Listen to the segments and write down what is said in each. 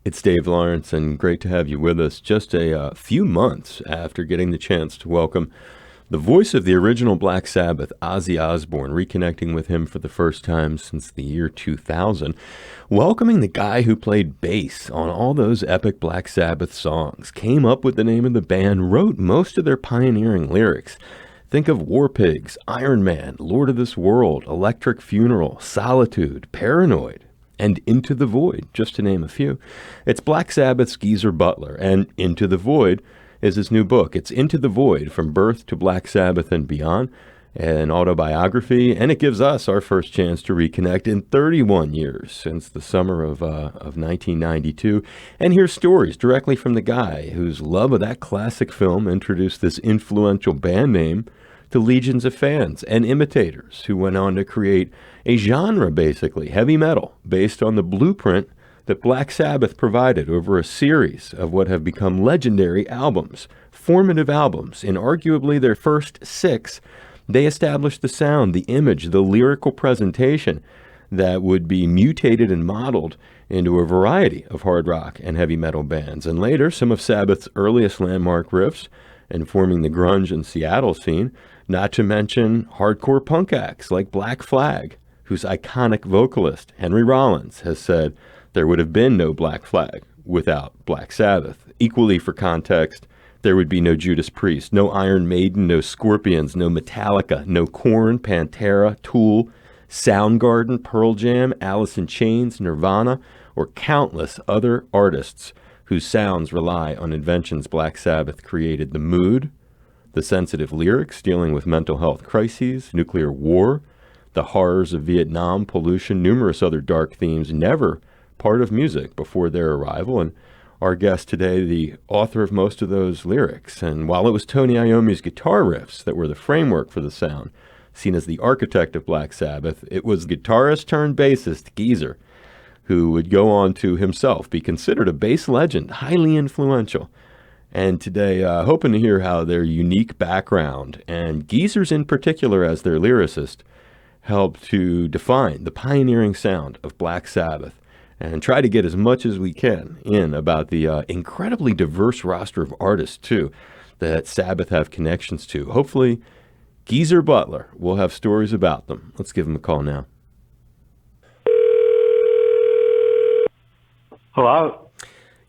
It's Dave Lawrence, and great to have you with us just a few months after getting the chance to welcome the voice of the original Black Sabbath, Ozzy Osbourne, reconnecting with him for the first time since the year 2000, welcoming the guy who played bass on all those epic Black Sabbath songs, came up with the name of the band, wrote most of their pioneering lyrics. Think of War Pigs, Iron Man, Lord of this World, Electric Funeral, Solitude, Paranoid, and Into the Void, just to name a few. It's Black Sabbath's Geezer Butler, and Into the Void is his new book. It's Into the Void, From Birth to Black Sabbath and Beyond, an autobiography, and it gives us our first chance to reconnect in 31 years since the summer of 1992, and hear stories directly from the guy whose love of that classic film introduced this influential band name to legions of fans and imitators who went on to create a genre, basically, heavy metal, based on the blueprint that Black Sabbath provided over a series of what have become legendary albums, formative albums. In arguably their first 6, they established the sound, the image, the lyrical presentation that would be mutated and modeled into a variety of hard rock and heavy metal bands. And later, some of Sabbath's earliest landmark riffs, informing the grunge and Seattle scene, not to mention hardcore punk acts like Black Flag, whose iconic vocalist, Henry Rollins, has said there would have been no Black Flag without Black Sabbath. Equally for context, there would be no Judas Priest, no Iron Maiden, no Scorpions, no Metallica, no Korn, Pantera, Tool, Soundgarden, Pearl Jam, Alice in Chains, Nirvana, or countless other artists whose sounds rely on inventions Black Sabbath created. The mood, the sensitive lyrics dealing with mental health crises, nuclear war, the horrors of Vietnam, pollution, numerous other dark themes, never part of music before their arrival. And our guest today, the author of most of those lyrics. And while it was Tony Iommi's guitar riffs that were the framework for the sound, seen as the architect of Black Sabbath, it was guitarist turned bassist Geezer who would go on to himself be considered a bass legend, highly influential. And today, hoping to hear how their unique background, and Geezer's in particular as their lyricist, helped to define the pioneering sound of Black Sabbath, and try to get as much as we can in about the incredibly diverse roster of artists, too, that Sabbath have connections to. Hopefully, Geezer Butler will have stories about them. Let's give him a call now. Hello.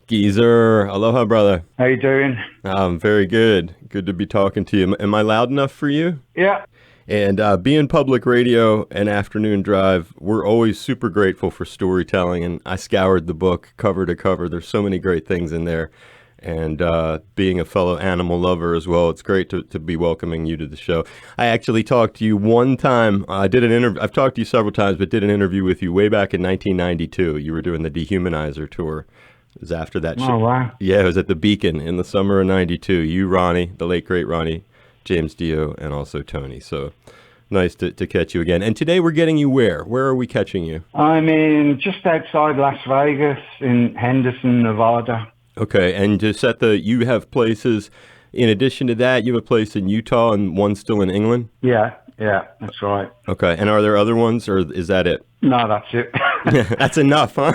Geezer, aloha, brother. How you doing? I'm very good. Good to be talking to you. Am I loud enough for you? Yeah. And being public radio and afternoon drive, we're always super grateful for storytelling. And I scoured the book cover to cover. There's so many great things in there. And being a fellow animal lover as well, it's great to be welcoming you to the show. I actually talked to you one time. I did an interview. I've talked to you several times, but did an interview with you way back in 1992. You were doing the Dehumanizer tour. It was after that show. Oh, wow. Yeah, it was at the Beacon in the summer of 92. You, Ronnie, the late, great Ronnie, James Dio, and also Tony. So nice to catch you again. And today we're getting you where? Where are we catching you? I'm in just outside Las Vegas in Henderson, Nevada. Okay, and to set you have places, in addition to that, you have a place in Utah and one still in England? Yeah, that's right. Okay, and are there other ones, or is that it? No, that's it. That's enough, huh?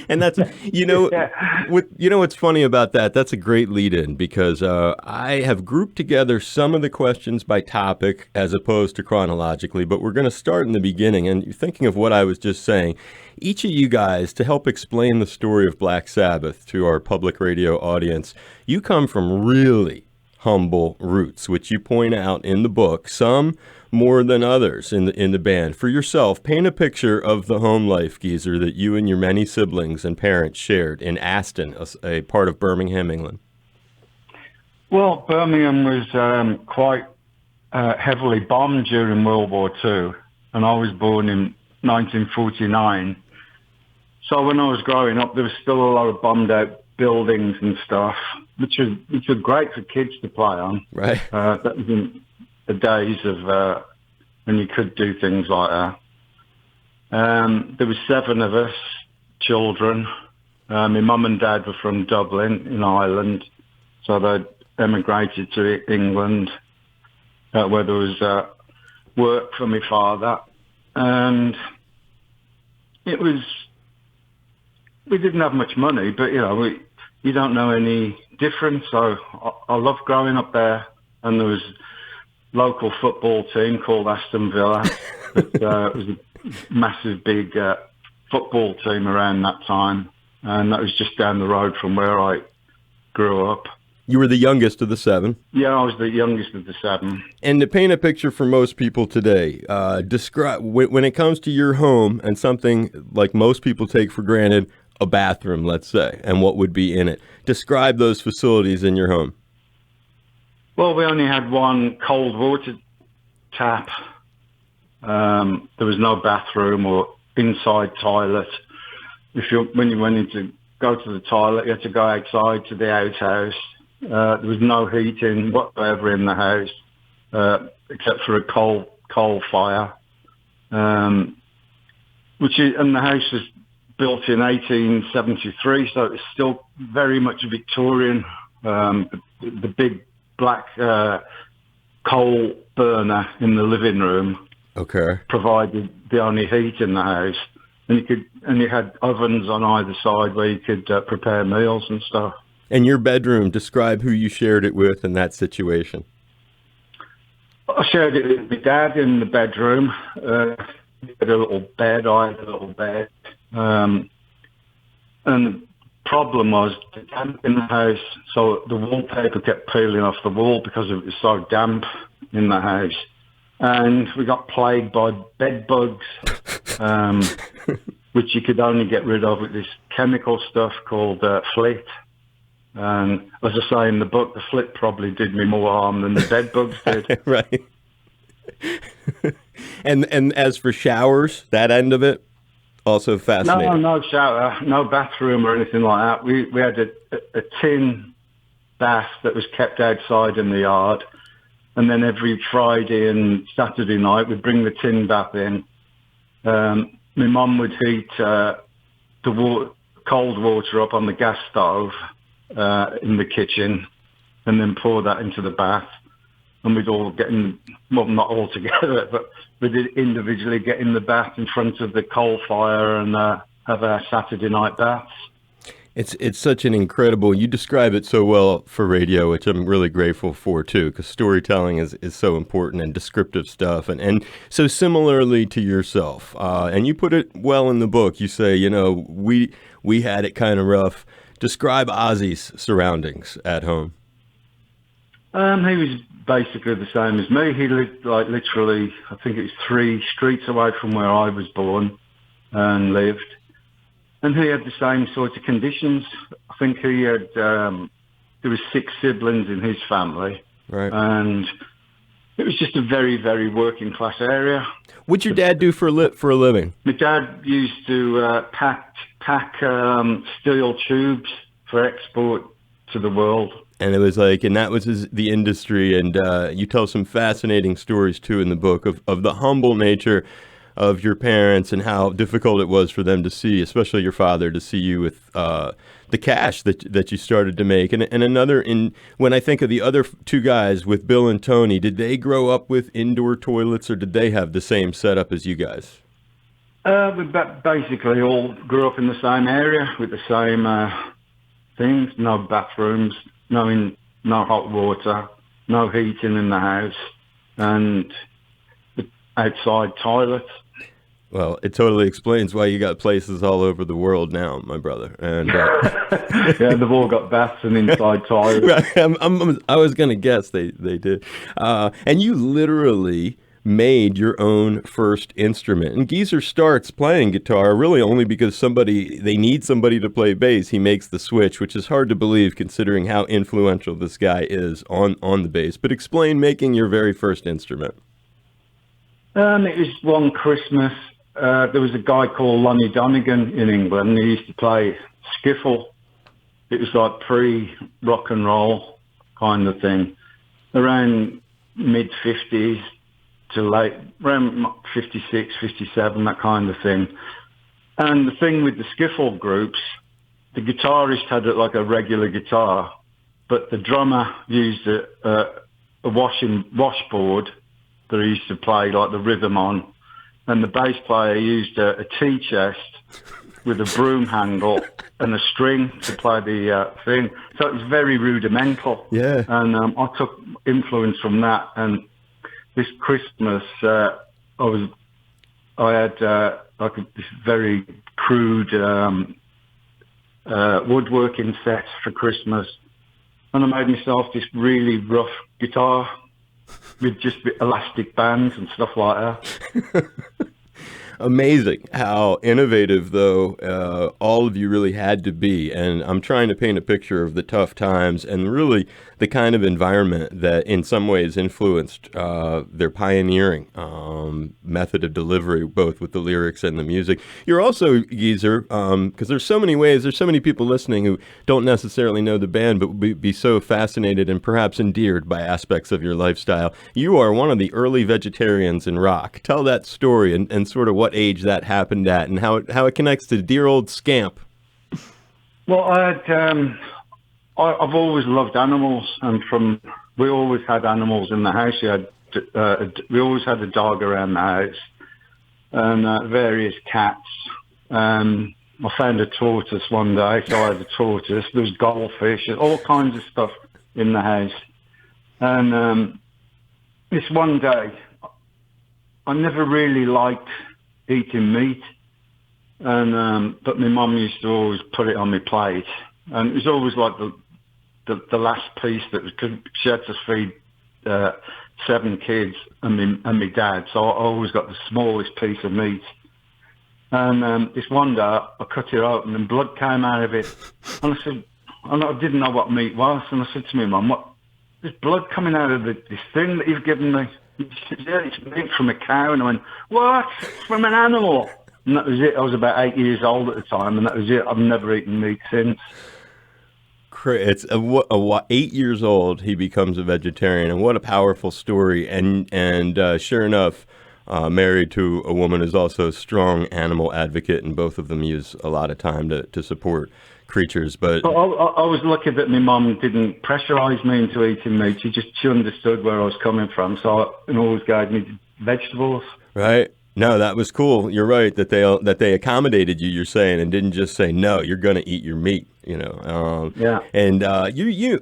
And that's, Yeah. What's funny about that? That's a great lead-in, because I have grouped together some of the questions by topic as opposed to chronologically, but we're going to start in the beginning. And thinking of what I was just saying, each of you guys, to help explain the story of Black Sabbath to our public radio audience, you come from really humble roots, which you point out in the book, some more than others in the band. For yourself, paint a picture of the home life, Geezer, that you and your many siblings and parents shared in Aston, a part of Birmingham, England. Well, Birmingham was quite heavily bombed during World War II, and I was born in 1949. So when I was growing up, there was still a lot of bombed out buildings and stuff, which was great for kids to play on. Right. That was in the days of when you could do things like that. There were 7 of us, children. My mum and dad were from Dublin in Ireland, so they emigrated to England, where there was work for my father. And it was we didn't have much money, but you don't know any difference. So I loved growing up there, and there was a local football team called Aston Villa. It was a massive, big football team around that time, and that was just down the road from where I grew up. You were the youngest of the 7. Yeah, I was the youngest of the 7. And to paint a picture for most people today, describe when it comes to your home and something like most people take for granted, a bathroom, let's say, and what would be in it. Describe those facilities in your home. Well, we only had one cold water tap. There was no bathroom or inside toilet. When you wanted to go to the toilet, you had to go outside to the outhouse. There was no heating whatsoever in the house, except for a coal fire. And the house was built in 1873, so it's still very much Victorian. The big black coal burner in the living room provided the only heat in the house, and you had ovens on either side where you could prepare meals and stuff. And your bedroom, describe who you shared it with in that situation. I shared it with my dad in the bedroom. He had a little bed, I had a little bed. And the problem was the damp in the house, so the wallpaper kept peeling off the wall because it was so damp in the house. And we got plagued by bed bugs, which you could only get rid of with this chemical stuff called flit. And as I say in the book, the flit probably did me more harm than the bed bugs did. Right. And as for showers, that end of it, also fascinating. No shower, no bathroom or anything like that. We had a tin bath that was kept outside in the yard. And then every Friday and Saturday night, we'd bring the tin bath in. My mum would heat cold water up on the gas stove in the kitchen, and then pour that into the bath. And we'd all get in, well, not all together, but we'd individually get in the bath in front of the coal fire and have our Saturday night baths. It's such an incredible, you describe it so well for radio, which I'm really grateful for too, because storytelling is so important and descriptive stuff. And so similarly to yourself, and you put it well in the book, you say, we had it kind of rough. Describe OZZY's surroundings at home. He was basically the same as me. He lived like literally, I think it was 3 streets away from where I was born and lived. And he had the same sort of conditions. I think he had, there was 6 siblings in his family. Right. And it was just a very, very working class area. What'd your dad do for a living? My dad used to pack steel tubes for export to the world. And it was like, and that was the industry. And you tell some fascinating stories too in the book of the humble nature of your parents and how difficult it was for them to see, especially your father, to see you with the cash that you started to make. And when I think of the other 2 guys with Bill and Tony, did they grow up with indoor toilets or did they have the same setup as you guys? We basically all grew up in the same area with the same things. No bathrooms, no hot water, no heating in the house, and outside toilets. Well, it totally explains why you got places all over the world now, my brother. And yeah, they've all got baths and inside toilets. Right. I was going to guess they did. And you literally made your own first instrument. And Geezer starts playing guitar really only because they need somebody to play bass. He makes the switch, which is hard to believe considering how influential this guy is on the bass. But explain making your very first instrument. It was one Christmas. There was a guy called Lonnie Donegan in England. He used to play skiffle. It was like pre-rock and roll kind of thing. Around mid-50s to late, around 56, 57, that kind of thing. And the thing with the skiffle groups, the guitarist had it like a regular guitar, but the drummer used a washboard that he used to play like the rhythm on, and the bass player used a tea chest with a broom handle and a string to play the thing. So it was very rudimental. Yeah. And I took influence from that. And this Christmas, I had this very crude woodworking set for Christmas. And I made myself this really rough guitar with just elastic bands and stuff like that. Amazing how innovative, though, all of you really had to be. And I'm trying to paint a picture of the tough times and really the kind of environment that in some ways influenced their pioneering method of delivery, both with the lyrics and the music. You're also, Geezer, because there's so many ways, there's so many people listening who don't necessarily know the band, but would be so fascinated and perhaps endeared by aspects of your lifestyle. You are one of the early vegetarians in rock. Tell that story and sort of what age that happened at and how it connects to dear old Scamp. Well, I've always loved animals, and we always had animals in the house. We always had a dog around the house, and various cats. I found a tortoise one day, so I had a tortoise. There was goldfish, all kinds of stuff in the house. And this one day, I never really liked eating meat, and but my mum used to always put it on my plate, and it was always like the last piece that she had to feed 7 kids and my dad, so I always got the smallest piece of meat. And this one day I cut it open and blood came out of it, and I said, and I didn't know what meat was, and I said to my mum, "What? There's blood coming out of this thing that you've given me?" She said, "Yeah, it's meat from a cow." And I went, "What? It's from an animal?" And that was it. I was about 8 years old at the time, and that was it. I've never eaten meat since. It's 8 years old. He becomes a vegetarian, and what a powerful story. And sure enough, married to a woman who's also a strong animal advocate, and both of them use a lot of time to support creatures. But I was lucky that my mum didn't pressurise me into eating meat. She understood where I was coming from, so it always gave me vegetables. Right. No, that was cool. You're right that they accommodated you. You're saying, and didn't just say no. You're going to eat your meat. You know. Yeah. And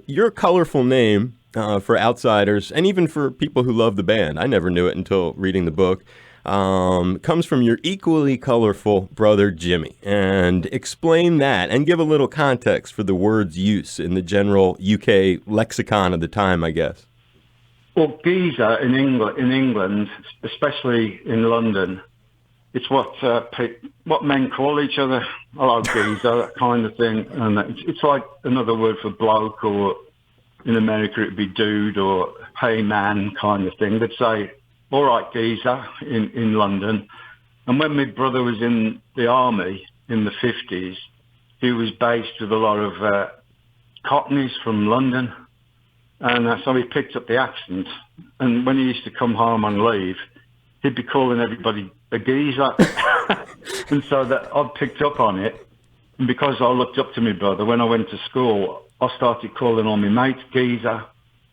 your colorful name for outsiders and even for people who love the band. I never knew it until reading the book. Comes from your equally colorful brother Jimmy. And explain that and give a little context for the word's use in the general UK lexicon of the time, I guess. Well, geezer in England, especially in London, it's what men call each other. Hello, geezer, that kind of thing. And it's like another word for bloke, or in America it'd be dude or hey man kind of thing. They'd say, "All right, geezer," in London. And when my brother was in the army in the 50s, he was based with a lot of Cockneys from London. And so he picked up the accent. And when he used to come home on leave, he'd be calling everybody a geezer. And so that I picked up on it. And because I looked up to my brother, when I went to school, I started calling all my mates geezer.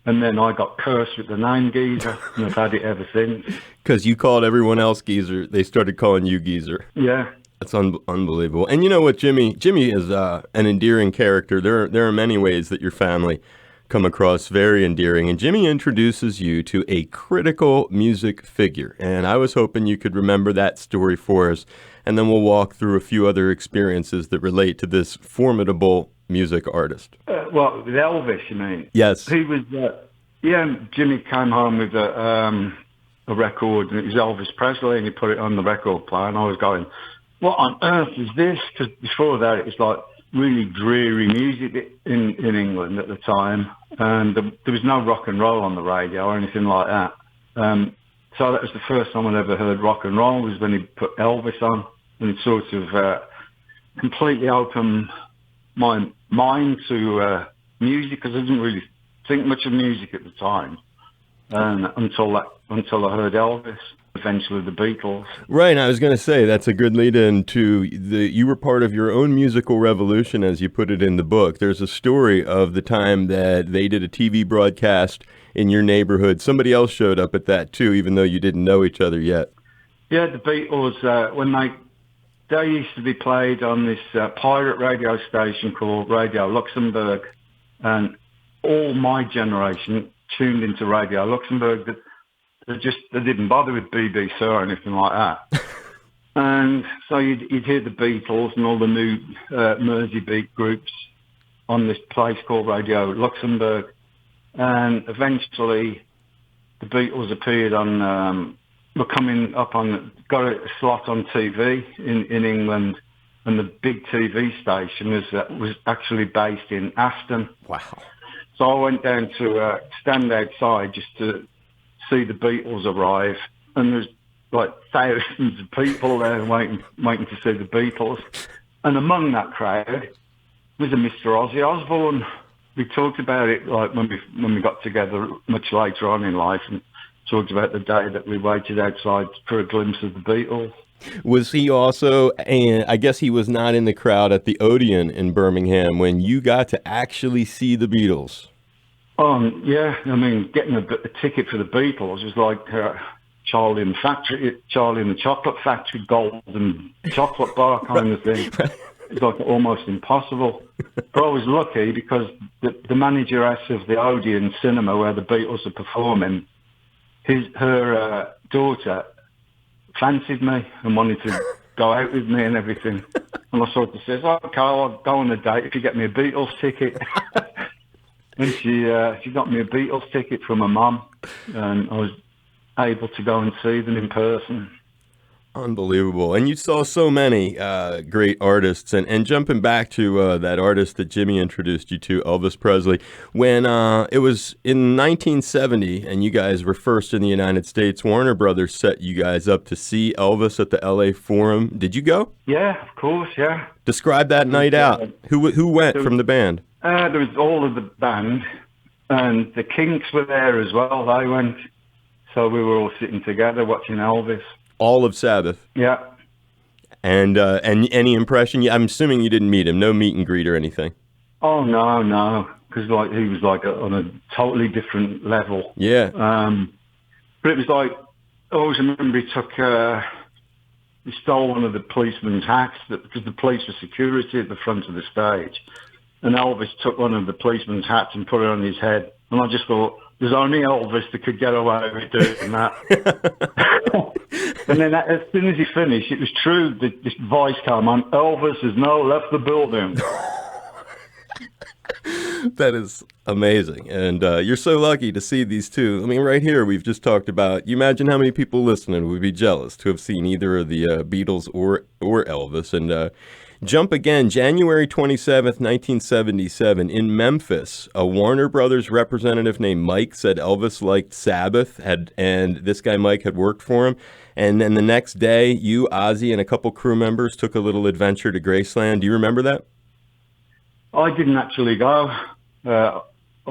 And then I got cursed with the name Geezer, and I've had it ever since. Because you called everyone else Geezer, they started calling you Geezer. Yeah. That's unbelievable. And you know what, Jimmy is an endearing character. There are many ways that your family come across very endearing. And Jimmy introduces you to a critical music figure. And I was hoping you could remember that story for us. And then we'll walk through a few other experiences that relate to this formidable music artist. Well, with Elvis, you mean? Yes. He was, Jimmy came home with a record, and it was Elvis Presley, and he put it on the record player, and I was going, what on earth is this? Because before that, it was like really dreary music in England at the time, and there was no rock and roll on the radio or anything like that. So that was the first time I'd ever heard rock and roll, was when he put Elvis on, and it sort of completely opened my mind to music, because I didn't really think much of music at the time, until I heard Elvis, eventually the Beatles. Right, I was going to say that's a good lead-in to you were part of your own musical revolution, as you put it in the book. There's a story of the time that they did a TV broadcast in your neighborhood. Somebody else showed up at that too, even though you didn't know each other yet. Yeah, the Beatles, when they used to be played on this pirate radio station called Radio Luxembourg, and all my generation tuned into Radio Luxembourg. They didn't bother with BBC or anything like that. And so you'd hear the Beatles and all the new Mersey beat groups on this place called Radio Luxembourg. And eventually the Beatles appeared on, got a slot on TV in England, and the big TV station was actually based in Aston. Wow. So I went down to stand outside just to see the Beatles arrive, and there's like thousands of people there waiting to see the Beatles. And among that crowd was a Mr. Ozzy Osbourne. We talked about it like when we got together much later on in life, and talked about the day that we waited outside for a glimpse of the Beatles. Was he also, and I guess he was not in the crowd at the Odeon in Birmingham when you got to actually see the Beatles? Yeah, I mean, getting a ticket for the Beatles was like Charlie and the Chocolate Factory, golden chocolate bar kind of thing. It's like almost impossible. But I was lucky because the manageress of the Odeon cinema where the Beatles are performing, her daughter fancied me and wanted to go out with me and everything. And I sort of says, okay, I'll go on a date if you get me a Beatles ticket. And she got me a Beatles ticket from her mum, and I was able to go and see them in person. Unbelievable. And you saw so many great artists. And jumping back to that artist that Jimmy introduced you to, Elvis Presley, when it was in 1970 and you guys were first in the United States, Warner Brothers set you guys up to see Elvis at the LA Forum. Did you go? Yeah, of course, yeah. Describe that night out. Who went from the band? There was all of the band, and the Kinks were there as well. They went. So we were all sitting together watching Elvis. All of Sabbath. Yeah. And any impression? I'm assuming you didn't meet him. No meet and greet or anything. Oh no, because he was on a totally different level. Yeah. But it was like I always remember he stole one of the policeman's hats because the police were security at the front of the stage, and Elvis took one of the policeman's hats and put it on his head, and I just thought, there's only Elvis that could get away with doing that. And then as soon as he finished, it was true that this voice came on, Elvis has now left the building. That is amazing. And you're so lucky to see these two. I mean, right here, we've just talked about, you imagine how many people listening would be jealous to have seen either of the Beatles or Elvis. And jump again, January 27th, 1977, in Memphis, a Warner Brothers representative named Mike said Elvis liked Sabbath, and this guy Mike had worked for him. And then the next day, you, Ozzy, and a couple crew members took a little adventure to Graceland. Do you remember that? I didn't actually go. I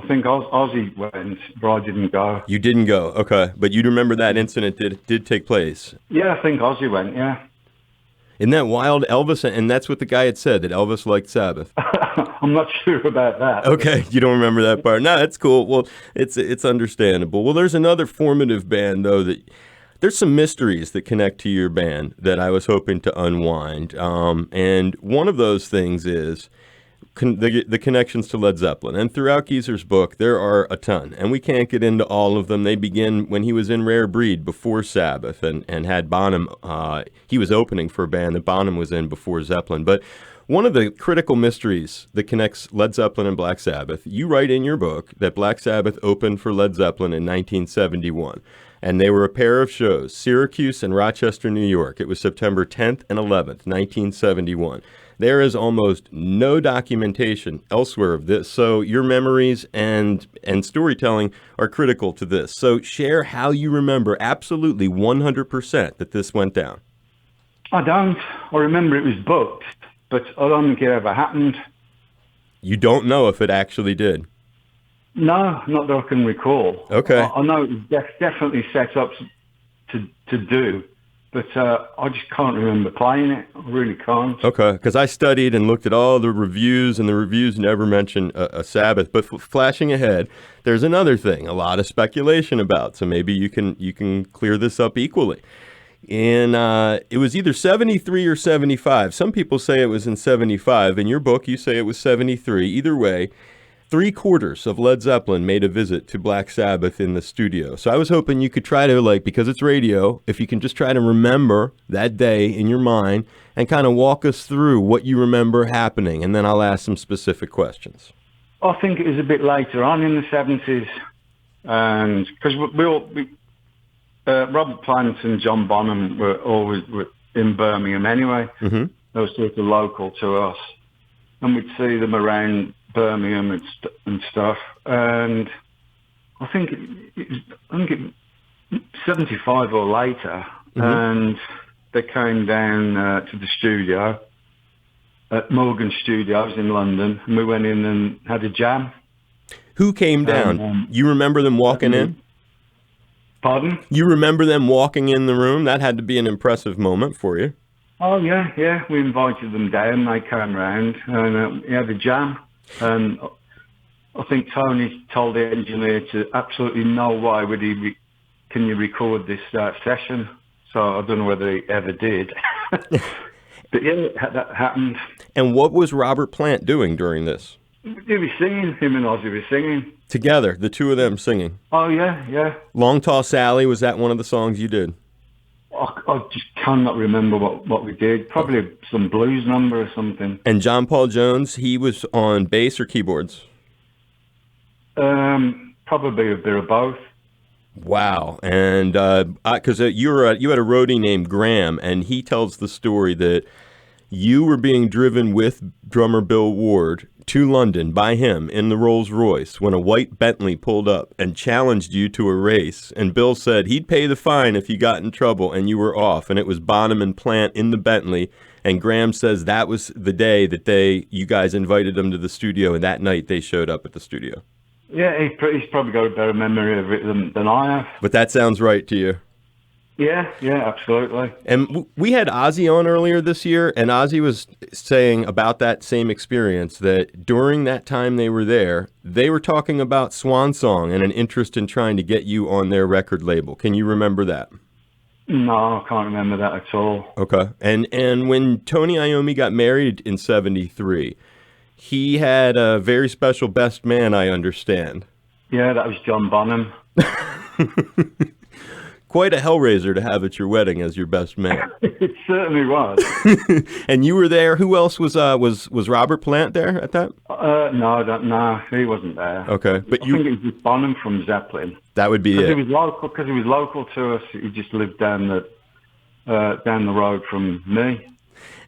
think Ozzy went, but I didn't go. You didn't go, okay. But you remember that incident did take place? Yeah, I think Ozzy went, yeah. Isn't that wild? Elvis, and that's what the guy had said, that Elvis liked Sabbath. I'm not sure about that. Okay, you don't remember that part. No, that's cool. Well, it's understandable. Well, there's another formative band, though, that there's some mysteries that connect to your band that I was hoping to unwind. And one of those things is the connections to Led Zeppelin. And throughout Geezer's book, there are a ton, and we can't get into all of them. They begin when he was in Rare Breed before Sabbath and had Bonham. He was opening for a band that Bonham was in before Zeppelin. But one of the critical mysteries that connects Led Zeppelin and Black Sabbath, you write in your book that Black Sabbath opened for Led Zeppelin in 1971. And they were a pair of shows, Syracuse and Rochester, New York. It was September 10th and 11th, 1971. There is almost no documentation elsewhere of this, so your memories and storytelling are critical to this. So share how you remember absolutely 100% that this went down. I don't. I remember it was booked, but I don't think it ever happened. You don't know if it actually did? No, not that I can recall. Okay. I know it was definitely set up to do, but I just can't remember playing it. I really can't. Okay, because I studied and looked at all the reviews, and the reviews never mention a Sabbath. But flashing ahead, there's another thing, a lot of speculation about, so maybe you can clear this up equally. It was either 73 or 75. Some people say it was in 75. In your book, you say it was 73. Either way, three-quarters of Led Zeppelin made a visit to Black Sabbath in the studio. So I was hoping you could try to, like, because it's radio, if you can just try to remember that day in your mind and kind of walk us through what you remember happening, and then I'll ask some specific questions. I think it was a bit later on in the 70s, and because Robert Plant and John Bonham were in Birmingham anyway. Mm-hmm. They were sort of local to us, and we'd see them around Birmingham and stuff. And I think it was 75 or later, mm-hmm. and they came down to the studio at Morgan Studios in London, and we went in and had a jam. Who came down? You remember them walking in? Pardon? You remember them walking in the room? That had to be an impressive moment for you. Oh, yeah. We invited them down. They came round and we had a jam. And I think Tony told the engineer to absolutely no way can you record this session. So I don't know whether he ever did. But yeah, that happened. And what was Robert Plant doing during this? He was singing. Him and Ozzy were singing. Together, the two of them singing. Oh, yeah. Long Tall Sally, was that one of the songs you did? I just cannot remember what we did. Probably some blues number or something. And John Paul Jones, he was on bass or keyboards? Probably a bit of both. Wow. And because you had a roadie named Graham, and he tells the story that you were being driven with drummer Bill Ward to London by him in the Rolls Royce when a white Bentley pulled up and challenged you to a race. And Bill said he'd pay the fine if you got in trouble, and you were off. And it was Bonham and Plant in the Bentley. And Graham says that was the day that you guys invited them to the studio, and that night they showed up at the studio. Yeah, he's probably got a better memory of it than I have. But that sounds right to you. Yeah, absolutely. And we had OZZY on earlier this year, and OZZY was saying about that same experience, that during that time they were there, they were talking about Swan Song and an interest in trying to get you on their record label. Can you remember that? No, I can't remember that at all. Okay. And when Tony Iommi got married in 73, he had a very special best man, I understand. Yeah, that was John Bonham. Quite a hellraiser to have at your wedding as your best man. It certainly was. And you were there. Who else was Robert Plant there at that? No, he wasn't there. Okay, but I think it was Bonham from Zeppelin. That would be it. Because he was local to us. He just lived down the road from me.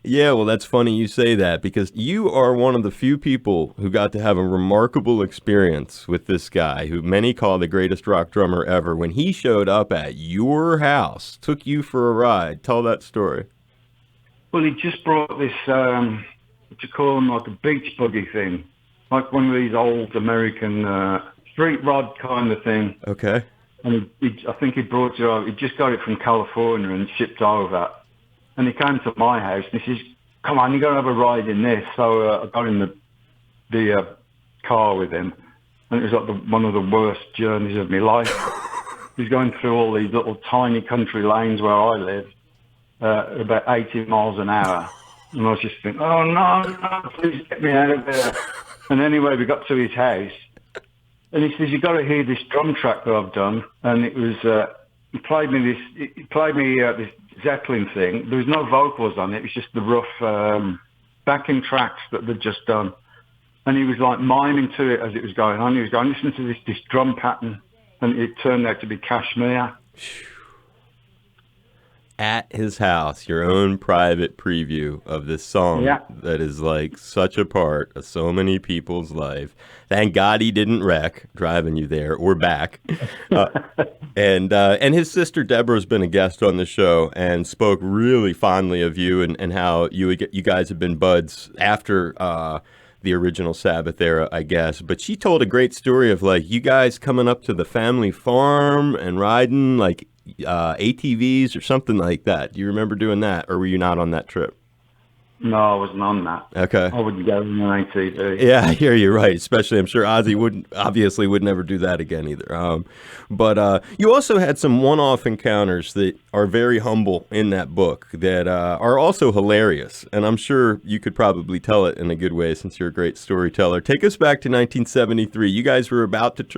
Yeah, well, that's funny you say that, because you are one of the few people who got to have a remarkable experience with this guy, who many call the greatest rock drummer ever. When he showed up at your house, took you for a ride. Tell that story. Well, he just brought this, what you call them, like a beach buggy thing, like one of these old American street rod kind of thing. Okay. And I think he brought it over. He just got it from California and shipped over. And he came to my house and he says, "Come on, you got to have a ride in this." So I got in the car with him, and it was like one of the worst journeys of my life. He's going through all these little tiny country lanes where I live, about 80 miles an hour. And I was just thinking, "Oh no, please get me out of there." And anyway, we got to his house, and he says, "You got to hear this drum track that I've done." And it was he played me this Zeppelin thing. There was no vocals on it. It was just the rough backing tracks that they'd just done. And he was like miming to it as it was going on. He was going, "Listen to this drum pattern." And it turned out to be Kashmir. At his house, your own private preview of this song that is like such a part of so many people's life. Thank God he didn't wreck driving you there or back. And his sister Deborah's been a guest on the show and spoke really fondly of you and how you guys have been buds after the original Sabbath era, I guess. But she told a great story of like you guys coming up to the family farm and riding like ATVs or something like that. Do you remember doing that, or were you not on that trip? No, I wasn't on that. Okay. I wouldn't go on ATV. Yeah, I hear you. Right. Especially, I'm sure Ozzy would never do that again either. But you also had some one-off encounters that are very humble in that book that are also hilarious, and I'm sure you could probably tell it in a good way since you're a great storyteller. Take us back to 1973. You guys were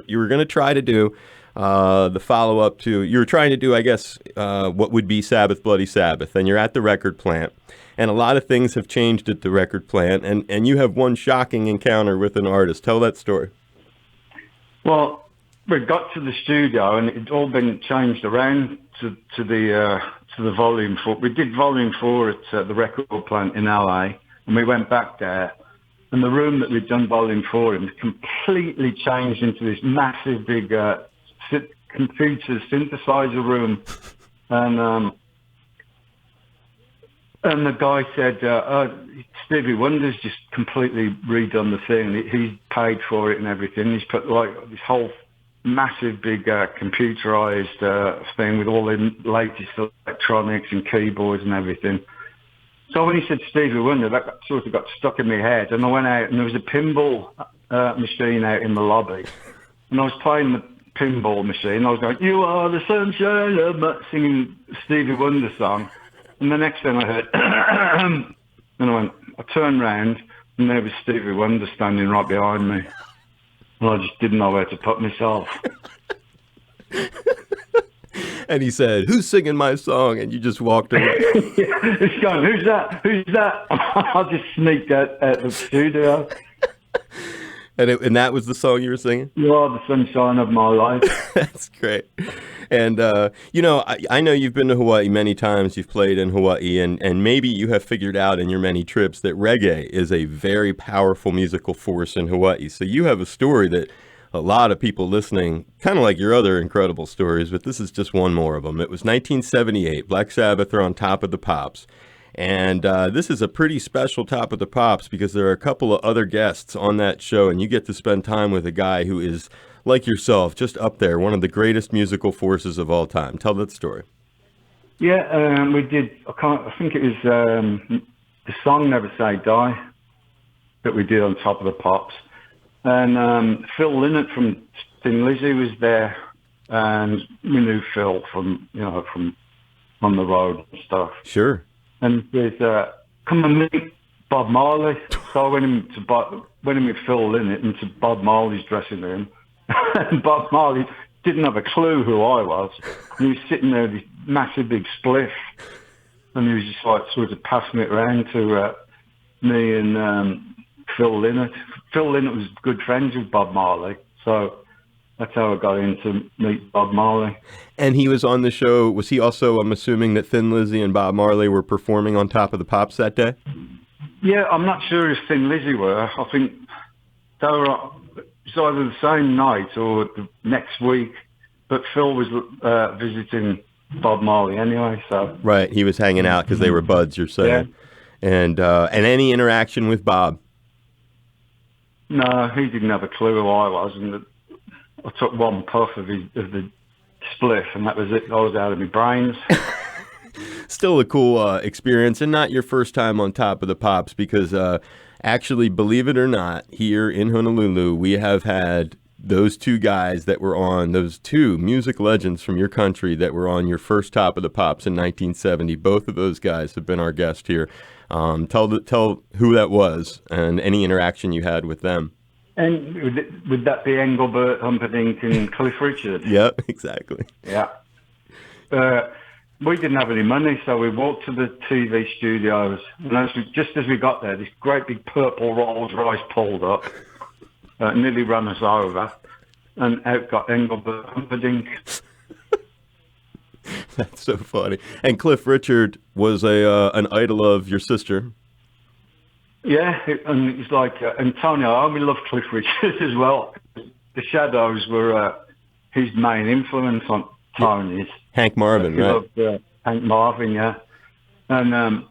you were going to try to do the follow-up to. You were trying to do, I guess, what would be Sabbath Bloody Sabbath, and you're at the record plant. And a lot of things have changed at the record plant, and you have one shocking encounter with an artist. Tell that story. Well, we got to the studio and it'd all been changed around to the volume 4. We did volume 4 at the record plant in LA, and we went back there, and the room that we'd done volume 4 in completely changed into this massive big computer synthesizer room, and the guy said, Stevie Wonder's just completely redone the thing. He's paid for it and everything. He's put like this whole massive big computerized thing with all the latest electronics and keyboards and everything. So when he said Stevie Wonder, that sort of got stuck in my head. And I went out and there was a pinball machine out in the lobby. And I was playing the pinball machine. I was going, "You are the sunshine of my," singing Stevie Wonder song. And the next thing I heard, and I turned round, and there was Stevie Wonder standing right behind me. And I just didn't know where to put myself. And he said, "Who's singing my song?" And you just walked away. Yeah, he's going, "Who's that? Who's that?" I just sneaked out the studio. And that was the song you were singing? You are the sunshine of my life. That's great. And, I know you've been to Hawaii many times. You've played in Hawaii, and maybe you have figured out in your many trips that reggae is a very powerful musical force in Hawaii. So you have a story that a lot of people listening, kind of like your other incredible stories, but this is just one more of them. It was 1978. Black Sabbath are on Top of the Pops. And this is a pretty special Top of the Pops because there are a couple of other guests on that show, and you get to spend time with a guy who is, like yourself, just up there, one of the greatest musical forces of all time. Tell that story. Yeah, we did. I think it was the song "Never Say Die" that we did on Top of the Pops, and Phil Lynott from Thin Lizzy was there, and we knew Phil from on the road and stuff. Sure. And he said, "Come and meet Bob Marley." So I went in with Phil Lynott into Bob Marley's dressing room. And Bob Marley didn't have a clue who I was. He was sitting there with this massive big spliff. And he was just like sort of passing it around to me and Phil Lynott. Phil Lynott was good friends with Bob Marley. So that's how I got in to meet Bob Marley. And he was on the show. Was he also, I'm assuming, that Thin Lizzy and Bob Marley were performing on Top of the Pops that day? Yeah, I'm not sure if Thin Lizzy were. I think they were either the same night or the next week. But Phil was visiting Bob Marley anyway, so... Right, he was hanging out because they were buds, you're saying. Yeah. And any interaction with Bob? No, he didn't have a clue who I was, and I took one puff of the spliff, and that was it. I was out of my brains. Still a cool experience, and not your first time on Top of the Pops, because actually, believe it or not, here in Honolulu, we have had those two guys that were on, those two music legends from your country that were on your first Top of the Pops in 1970. Both of those guys have been our guest here. Tell who that was and any interaction you had with them. And would that be Engelbert Humperdinck and Cliff Richard? Yep, exactly. Yeah. We didn't have any money, so we walked to the TV studios. And just as we got there, this great big purple Rolls Royce pulled up, nearly ran us over, and out got Engelbert Humperdinck. That's so funny. And Cliff Richard was an idol of your sister. Yeah, and it's like, and Tony, we love Cliff Richard as well. The Shadows were his main influence on Tony's. Hank Marvin, right? Loved, Hank Marvin, yeah. And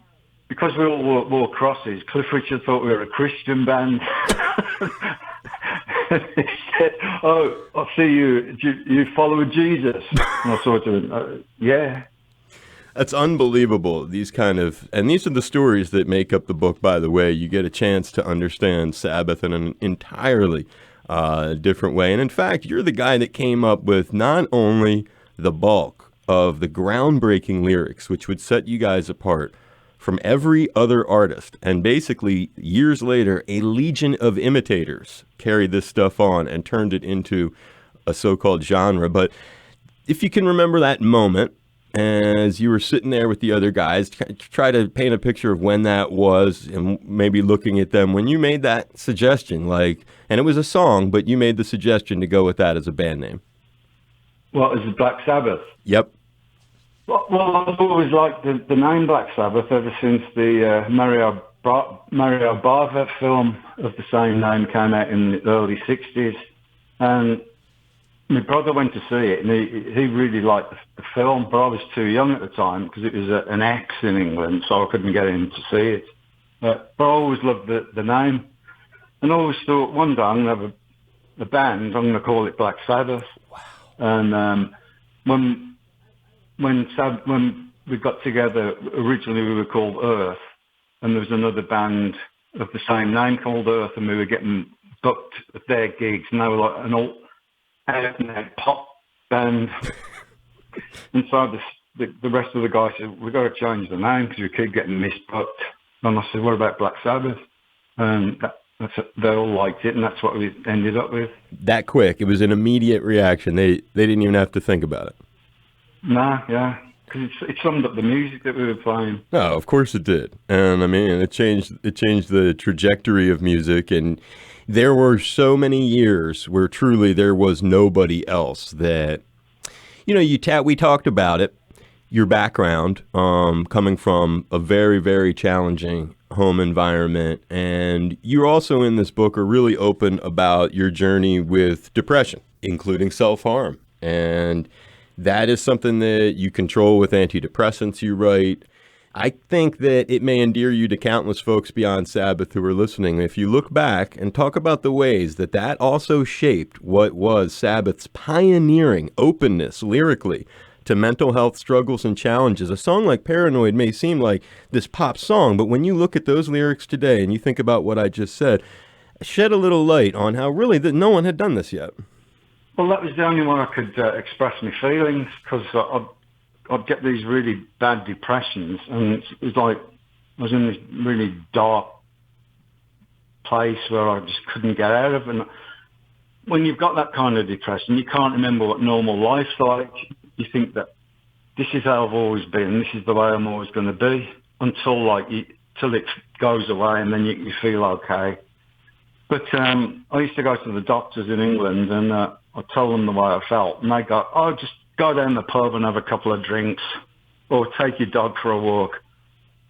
because we all wore crosses, Cliff Richard thought we were a Christian band. He said, "Oh, I see you follow Jesus." And I sort of, yeah. That's unbelievable. These are the stories that make up the book, by the way. You get a chance to understand Sabbath in an entirely different way. And in fact, you're the guy that came up with not only the bulk of the groundbreaking lyrics, which would set you guys apart from every other artist. And basically, years later, a legion of imitators carried this stuff on and turned it into a so-called genre. But if you can remember that moment, as you were sitting there with the other guys, try to paint a picture of when that was and maybe looking at them when you made that suggestion, and it was a song, but you made the suggestion to go with that as a band name. What, is it Black Sabbath? Yep. Well, I've always liked the name Black Sabbath ever since the Mario Bava film of the same name came out in the early 60s. And my brother went to see it, and he really liked the film, but I was too young at the time because it was an X in England, so I couldn't get him to see it. But I always loved the name. And I always thought, one day I'm going to have a band, I'm going to call it Black Sabbath. Wow. And when we got together, originally we were called Earth, and there was another band of the same name called Earth, and we were getting booked at their gigs, and they were like an out-and-out pop band. And so the rest of the guys said, we've got to change the name because we keep getting misbooked. And I said, what about Black Sabbath? And they all liked it, and that's what we ended up with. That quick. It was an immediate reaction. They didn't even have to think about it. Nah, yeah, because it summed up the music that we were playing. No, of course it did. And I mean, it changed the trajectory of music. And there were so many years where truly there was nobody else that, we talked about it, your background, coming from a very, very challenging home environment. And you also in this book are really open about your journey with depression, including self-harm. And that is something that you control with antidepressants, you write. I think that it may endear you to countless folks beyond Sabbath who are listening. If you look back and talk about the ways that also shaped what was Sabbath's pioneering openness lyrically to mental health struggles and challenges. A song like Paranoid may seem like this pop song, but when you look at those lyrics today and you think about what I just said, shed a little light on how really that no one had done this yet. Well, that was the only one I could express my feelings, because I'd get these really bad depressions, and it was like I was in this really dark place where I just couldn't get out of. And when you've got that kind of depression, you can't remember what normal life's like. You think that this is how I've always been, this is the way I'm always going to be, until it goes away, and then you feel okay. But I used to go to the doctors in England, and I'd tell them the way I felt, and they go, oh, just go down the pub and have a couple of drinks, or take your dog for a walk.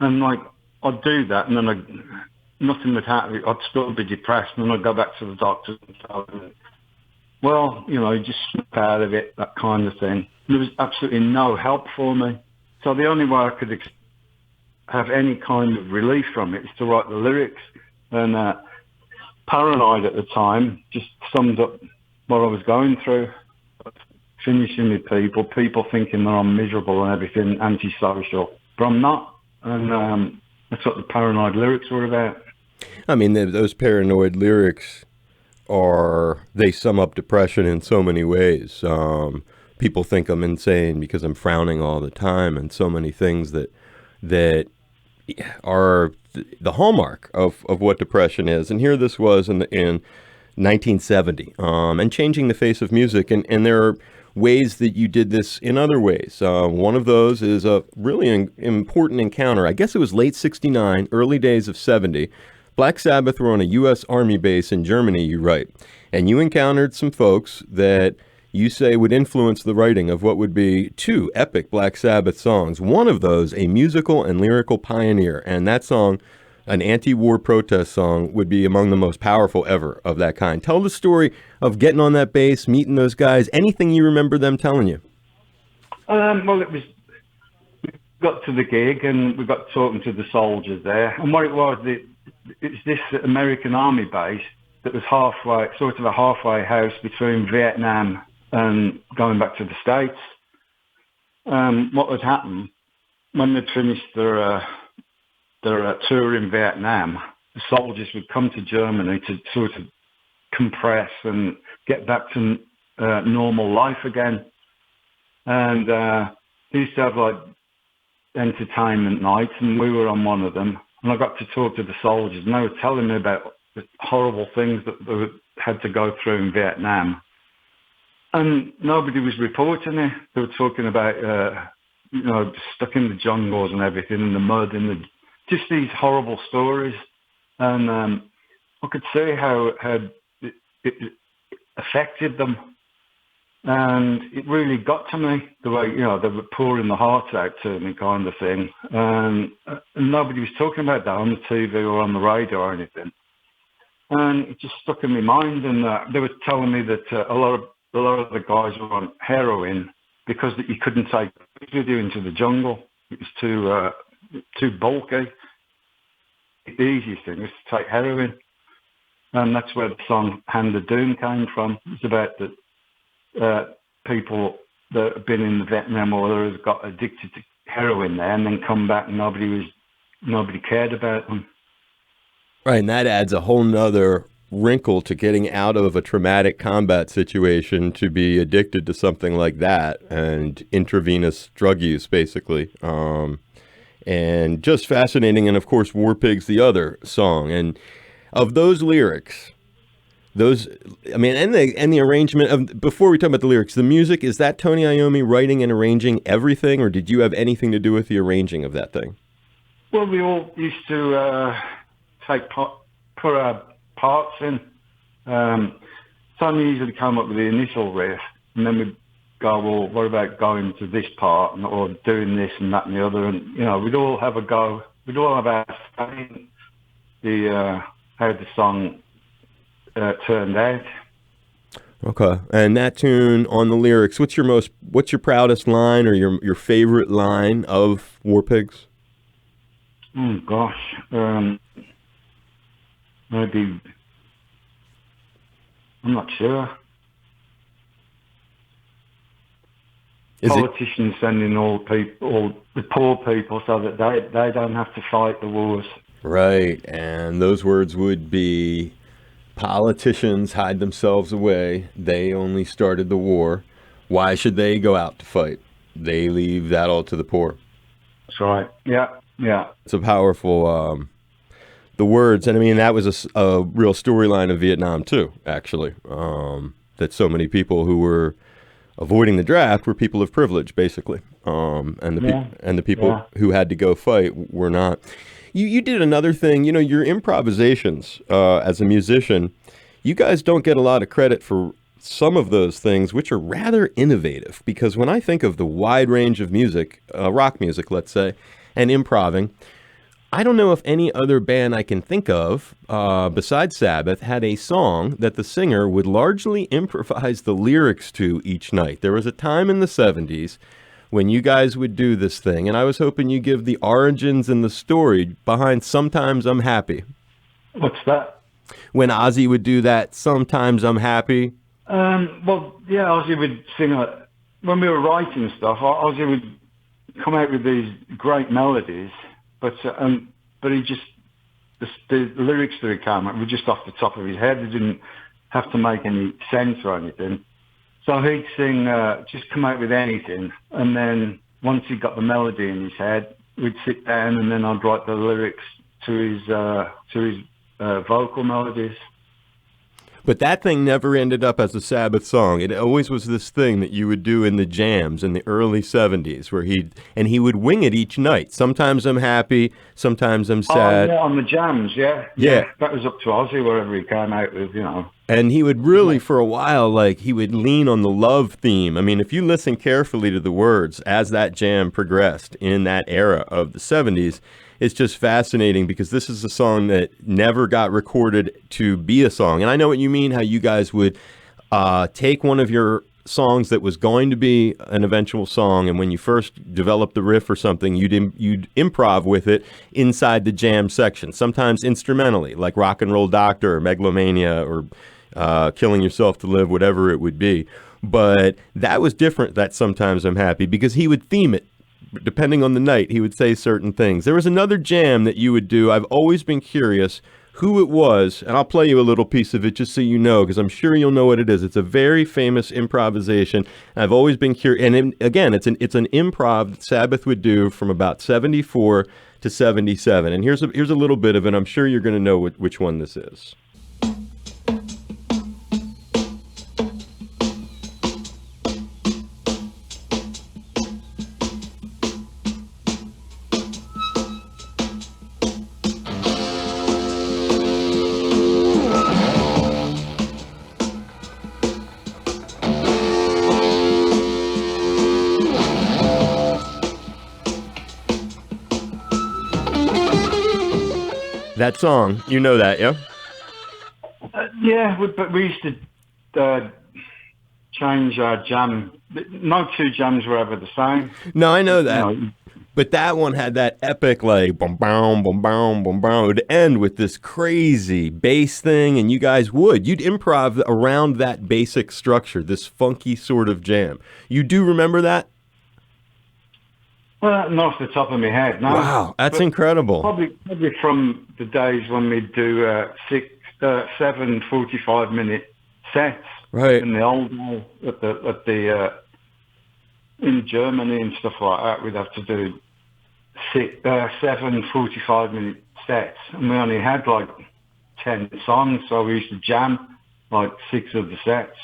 And I'd do that, and then nothing would happen. I'd still be depressed, and then I'd go back to the doctors and tell them, well, just snap out of it, that kind of thing. There was absolutely no help for me. So the only way I could have any kind of relief from it is to write the lyrics. And Paranoid at the time just summed up what I was going through. Finishing with people thinking that I'm miserable and everything, antisocial. But I'm not. And that's what the Paranoid lyrics were about. I mean, those Paranoid lyrics they sum up depression in so many ways. People think I'm insane because I'm frowning all the time, and so many things that are the hallmark of what depression is. And here this was in 1970, and changing the face of music. And there are ways that you did this in other ways. One of those is a really important encounter. I guess it was late 69, early days of 70. Black Sabbath were on a U.S. Army base in Germany, you write, and you encountered some folks that you say would influence the writing of what would be two epic Black Sabbath songs. One of those, a musical and lyrical pioneer, and that song, an anti-war protest song, would be among the most powerful ever of that kind. Tell the story of getting on that base, meeting those guys, anything you remember them telling you. Well, we got to the gig and we got talking to the soldiers there, and what it was, it's this American Army base that was sort of a halfway house between Vietnam and going back to the States. What had happened when they'd finished their tour in Vietnam, the soldiers would come to Germany to sort of compress and get back to normal life again. And they used to have like entertainment nights, and we were on one of them. And I got to talk to the soldiers, and they were telling me about the horrible things that they had to go through in Vietnam. And nobody was reporting it. They were talking about, stuck in the jungles and everything, in the mud, and just these horrible stories. And I could see how it affected them. And it really got to me, the way, they were pouring the heart out to me, kind of thing. And nobody was talking about that on the TV or on the radio or anything. And it just stuck in my mind. And they were telling me that a lot of the guys were on heroin because that you couldn't take it with you into the jungle. It was too bulky. The easiest thing was to take heroin. And that's where the song Hand of Doom came from. It's about the people that have been in the Vietnam War has got addicted to heroin there and then come back and nobody cared about them. Right, and that adds a whole nother wrinkle to getting out of a traumatic combat situation to be addicted to something like that and intravenous drug use, basically. And just fascinating. And of course, War Pigs, the other song. And of those lyrics, and the arrangement of, before we talk about the lyrics, the music, is that Tony Iommi writing and arranging everything, or did you have anything to do with the arranging of that thing? Well, we all used to put our parts in. Tony usually come up with the initial riff, and then we'd go, well, what about going to this part, or doing this and that and the other, and we'd all have a go. We'd all have our say in how the song turned out. Okay, and that tune on the lyrics, what's your proudest line or your favorite line of War Pigs? Oh gosh, maybe, I'm not sure. Politicians sending all the poor people so that they don't have to fight the wars. Right, and those words would be, politicians hide themselves away. They only started the war. Why should they go out to fight? They leave that all to the poor. That's right. Yeah. It's a powerful, the words, and I mean, that was a real storyline of Vietnam too, actually, that so many people who were avoiding the draft were people of privilege, basically, and the people who had to go fight were not. You did another thing, your improvisations as a musician, you guys don't get a lot of credit for some of those things, which are rather innovative, because when I think of the wide range of music, rock music, let's say, and improving, I don't know if any other band I can think of, besides Sabbath, had a song that the singer would largely improvise the lyrics to each night. There was a time in the 70s when you guys would do this thing, and I was hoping you give the origins and the story behind Sometimes I'm Happy. What's that? When OZZY would do that, Sometimes I'm Happy. OZZY would sing, when we were writing stuff, OZZY would come out with these great melodies, but he just, the lyrics that he came up were just off the top of his head. They didn't have to make any sense or anything. So he'd sing, just come out with anything, and then once he got the melody in his head, we'd sit down and then I'd write the lyrics to his vocal melodies. But that thing never ended up as a Sabbath song. It always was this thing that you would do in the jams in the early 70s where he would wing it each night. Sometimes I'm happy, sometimes I'm sad. Oh, yeah, on the jams, yeah. That was up to OZZY, wherever he came out with, And he would really, for a while, he would lean on the love theme. I mean, if you listen carefully to the words as that jam progressed in that era of the 70s, it's just fascinating because this is a song that never got recorded to be a song. And I know what you mean, how you guys would take one of your songs that was going to be an eventual song, and when you first developed the riff or something, you'd improv with it inside the jam section, sometimes instrumentally, like Rock and Roll Doctor or Megalomania or Killing Yourself to Live, whatever it would be. But that was different, that Sometimes I'm Happy, because he would theme it depending on the night, he would say certain things. There was another jam that you would do. I've always been curious who it was, and I'll play you a little piece of it just so you know, because I'm sure you'll know what it is. It's a very famous improvisation. I've always been curious, and again, it's an improv that Sabbath would do from about 74 to 77. And here's a little bit of it. I'm sure you're going to know which one this is. That song, you know that, yeah? Yeah, but we used to change our jam. No two jams were ever the same. No, I know that. But that one had that epic, like, boom, boom, boom, boom, boom, boom. It would end with this crazy bass thing, and you'd improv around that basic structure, this funky sort of jam. You do remember that? Well, not off the top of my head, no. Wow, that's incredible. Probably from the days when we'd do 7 45-minute sets. Right. In the old in Germany and stuff like that, we'd have to do 7 45-minute sets, and we only had like 10 songs, so we used to jam like 6 of the sets.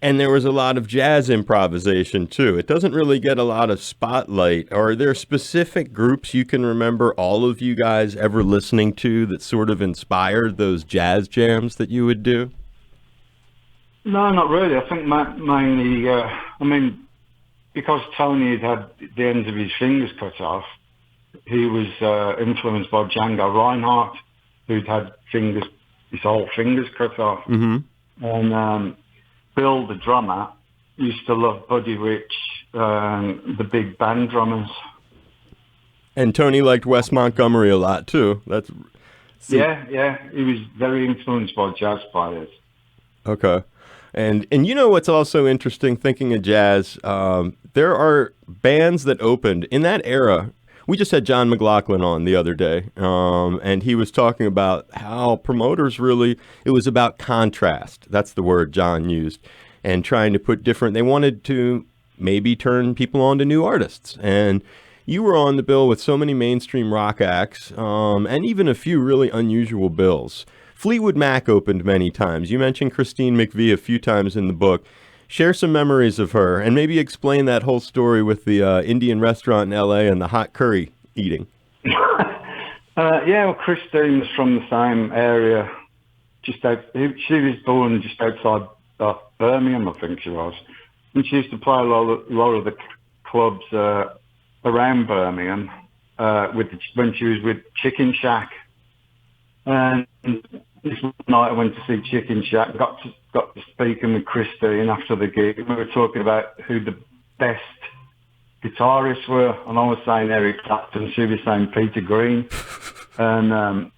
And there was a lot of jazz improvisation, too. It doesn't really get a lot of spotlight. Are there specific groups you can remember all of you guys ever listening to that sort of inspired those jazz jams that you would do? No, not really. I think mainly, because Tony had the ends of his fingers cut off, he was influenced by Django Reinhardt, who'd had his whole fingers cut off. Mm-hmm. And Bill, the drummer, used to love Buddy Rich, the big band drummers. And Tony liked Wes Montgomery a lot, too. Yeah. He was very influenced by jazz players. Okay. And you know what's also interesting, thinking of jazz, there are bands that opened in that era. We just had John McLaughlin on the other day, and he was talking about how promoters it was about contrast. That's the word John used, and trying to put they wanted to maybe turn people on to new artists. And you were on the bill with so many mainstream rock acts, and even a few really unusual bills. Fleetwood Mac opened many times. You mentioned Christine McVie a few times in the book. Share some memories of her, and maybe explain that whole story with the Indian restaurant in L.A. and the hot curry eating. Well, Christine was from the same area. She was born just outside Birmingham, I think she was. And she used to play a lot of the clubs around Birmingham when she was with Chicken Shack. And this night I went to see Chicken Shack, got to speaking with Christine after the gig, and we were talking about who the best guitarists were, and I was saying Eric Clapton, she was saying Peter Green, and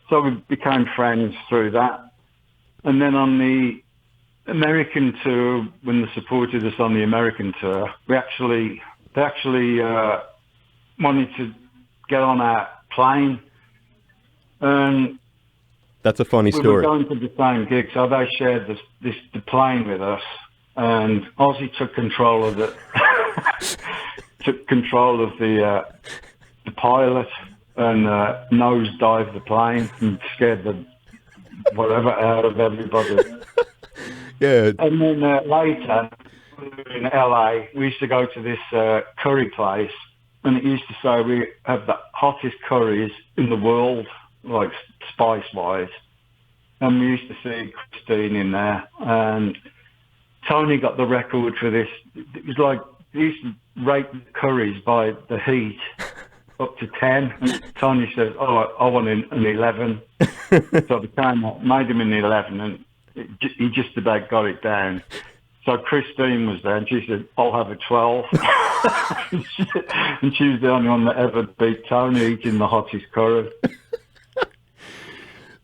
so we became friends through that. And then on the American tour, when they supported us on the American tour, they actually wanted to get on our plane, and that's a funny story. We were going to the same gig, so they shared the plane with us, and OZZY took control of the pilot and nosedived the plane and scared the whatever out of everybody. Yeah. And then later in LA, we used to go to this curry place, and it used to say we have the hottest curries in the world, like spice-wise. And we used to see Christine in there, and Tony got the record for this. It was like, he used to rate the curries by the heat up to 10. And Tony says, I want an 11. So I made him an 11, and he just about got it down. So Christine was there, and she said, I'll have a 12. and she was the only one that ever beat Tony eating the hottest curry.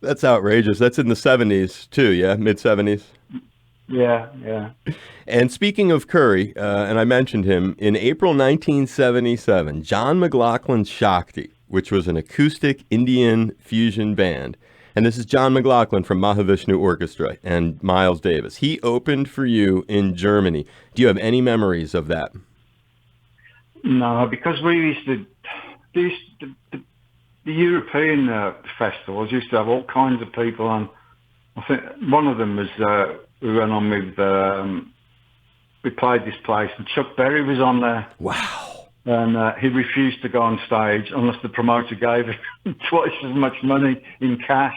That's outrageous. That's in the 70s too, yeah? Mid-70s? Yeah, yeah. And speaking of Curry, and I mentioned him, in April 1977, John McLaughlin's Shakti, which was an acoustic Indian fusion band, and this is John McLaughlin from Mahavishnu Orchestra and Miles Davis. He opened for you in Germany. Do you have any memories of that? No, because we used to, the European festivals used to have all kinds of people on. I think one of them was, we went on with, we played this place and Chuck Berry was on there. Wow. And he refused to go on stage unless the promoter gave him twice as much money in cash.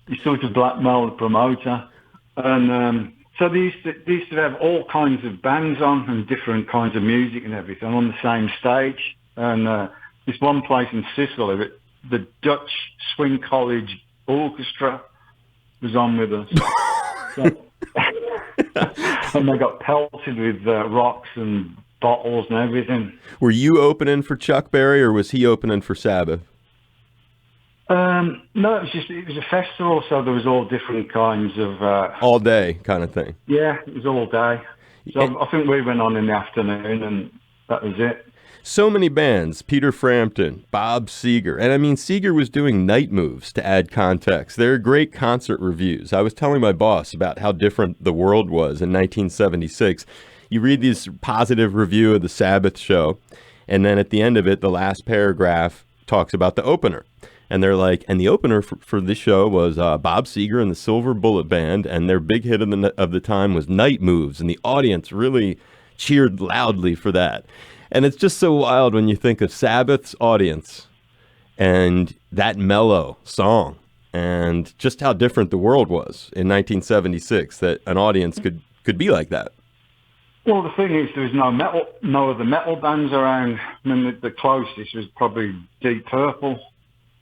He sort of blackmailed the promoter. And so they used to have all kinds of bands on and different kinds of music and everything on the same stage. And this one place in Sicily, the Dutch Swing College Orchestra was on with us. And they got pelted with rocks and bottles and everything. Were you opening for Chuck Berry or was he opening for Sabbath? No, it was a festival, so there was all different kinds of... all day kind of thing. Yeah, it was all day. So I think we went on in the afternoon and that was it. So many bands, Peter Frampton, Bob Seger. And I mean, Seger was doing night moves to add context. There are great concert reviews. I was telling my boss about how different the world was in 1976. You read this positive review of the Sabbath show, and then at the end of it, the last paragraph talks about the opener. And they're like, and the opener for this show was Bob Seger and the Silver Bullet Band, and their big hit of the time was Night Moves, and the audience really cheered loudly for that. And it's just so wild when you think of Sabbath's audience and that mellow song and just how different the world was in 1976, that an audience could be like that. Well, the thing is, there was no other metal bands around. I mean, the closest was probably Deep Purple,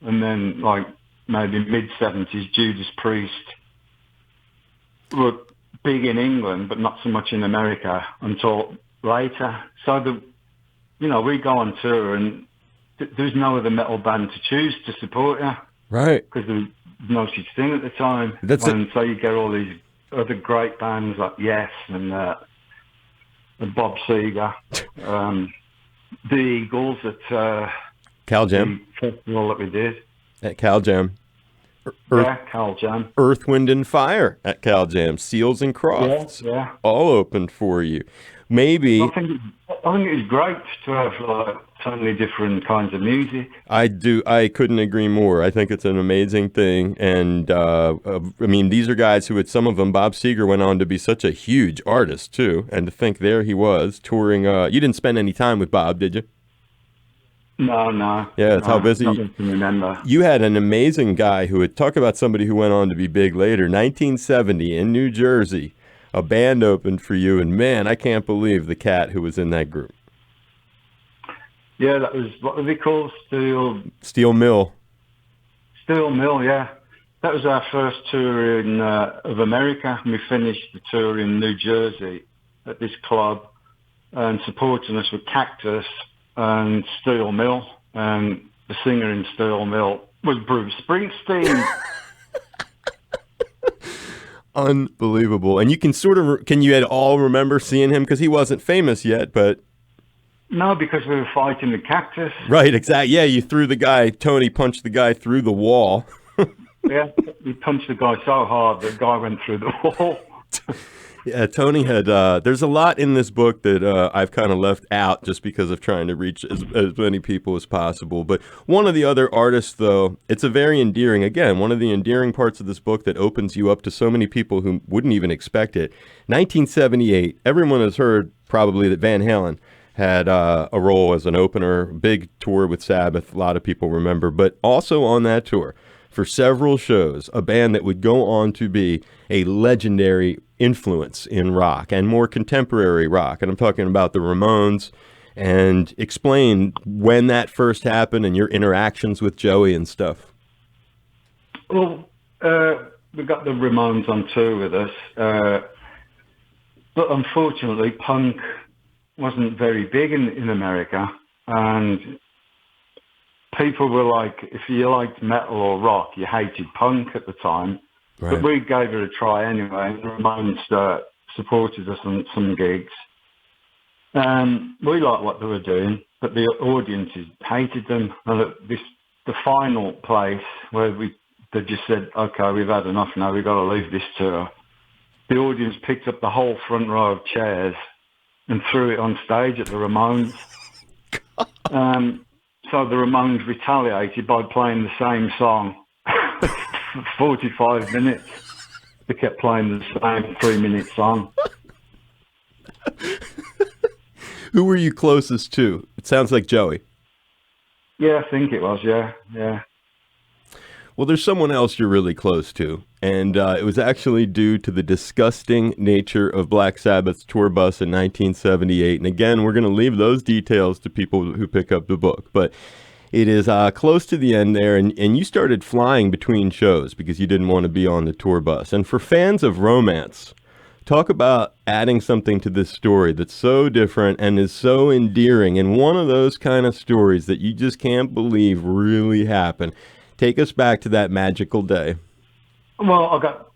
and then like maybe mid-70s, Judas Priest were big in England, but not so much in America until later. So we go on tour and there's no other metal band to choose to support you. Right. Because there was no such thing at the time. So you get all these other great bands like Yes and Bob Seger, the Eagles at Cal Jam. the festival that we did. At Cal Jam. Cal Jam. Earth, Wind, and Fire at Cal Jam. Seals and Crofts. Yeah. All opened for you. Maybe. I think it was great to have so many different kinds of music. I couldn't agree more. I think it's an amazing thing. And I mean, these are guys who, some of them, Bob Seger went on to be such a huge artist too. And to think there he was touring. You didn't spend any time with Bob, did you? No. Yeah, it's how busy. Nothing to remember. You had an amazing guy who would talk about somebody who went on to be big later. 1970 in New Jersey, a band opened for you, and man, I can't believe the cat who was in that group. Yeah, that was, what were they called? Steel Mill. Steel Mill, yeah. That was our first tour of America. We finished the tour in New Jersey at this club, and supporting us with Cactus and Steel Mill, and the singer in Steel Mill was Bruce Springsteen. Unbelievable. And you can can you at all remember seeing him? Because he wasn't famous yet, but... No, because we were fighting the Cactus. Right, exactly. Yeah, you threw the guy, Tony punched the guy through the wall. Yeah, he punched the guy so hard that the guy went through the wall. Yeah, Tony had, there's a lot in this book that I've kind of left out just because of trying to reach as many people as possible. But one of the other artists, though, it's a very endearing, again, one of the endearing parts of this book that opens you up to so many people who wouldn't even expect it. 1978, everyone has heard probably that Van Halen had a role as an opener, big tour with Sabbath, a lot of people remember. But also on that tour, for several shows, a band that would go on to be a legendary influence in rock and more contemporary rock. And I'm talking about the Ramones. And explain when that first happened and your interactions with Joey and stuff. Well, we got the Ramones on tour with us. But unfortunately, punk wasn't very big in America. And people were like, if you liked metal or rock, you hated punk at the time. But we gave it a try anyway, and the Ramones supported us on some gigs. We liked what they were doing, but the audiences hated them. And the final place where they just said, okay, we've had enough now, we've got to leave this tour. The audience picked up the whole front row of chairs and threw it on stage at the Ramones. So the Ramones retaliated by playing the same song for 45 minutes. They kept playing the same 3-minute song. Who were you closest to? It sounds like Joey. Yeah, I think it was, yeah. Well, there's someone else you're really close to, and it was actually due to the disgusting nature of Black Sabbath's tour bus in 1978. And again, we're going to leave those details to people who pick up the book. But it is close to the end there, and you started flying between shows because you didn't want to be on the tour bus. And for fans of romance, talk about adding something to this story that's so different and is so endearing, and one of those kind of stories that you just can't believe really happened. Take us back to that magical day. Well, I got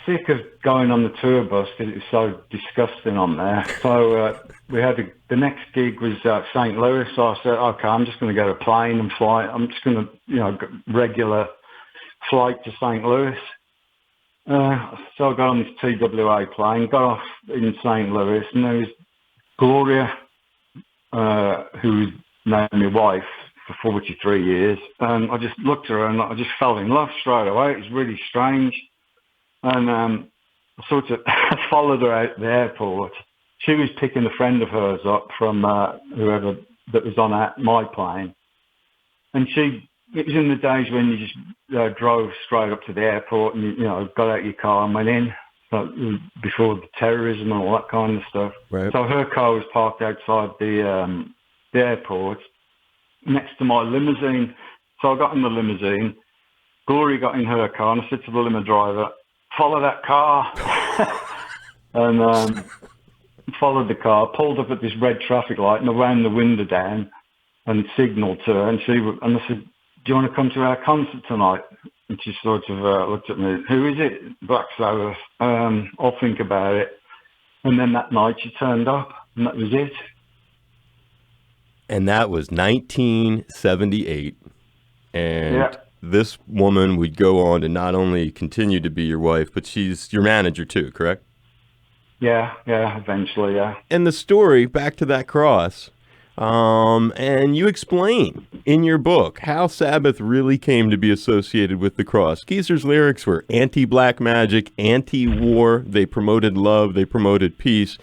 sick of going on the tour bus because it was so disgusting on there. So we had the next gig was St. Louis. So I said, okay, I'm just going to get a plane and fly. I'm just going to, regular flight to St. Louis. So I got on this TWA plane, got off in St. Louis, and there was Gloria, who was now my wife for 43 years. And I just looked at her and I just fell in love straight away. It was really strange. And I sort of followed her out the airport. She was picking a friend of hers up from whoever that was on my plane. And it was in the days when you just drove straight up to the airport and, got out your car and went in, before the terrorism and all that kind of stuff. Right. So her car was parked outside the airport next to my limousine. So I got in the limousine. Gloria got in her car and I said to the limo driver, follow that car. And followed the car, pulled up at this red traffic light and I wound the window down and signalled to her. And I said, do you want to come to our concert tonight? And she sort of looked at me, who is it? Black Sabbath. I'll think about it. And then that night she turned up and that was it. And that was 1978. And this woman would go on to not only continue to be your wife, but she's your manager too, correct? Yeah, eventually, yeah. And the story, back to that cross, and you explain in your book how Sabbath really came to be associated with the cross. Geezer's lyrics were anti-black magic, anti-war. They promoted love. They promoted peace.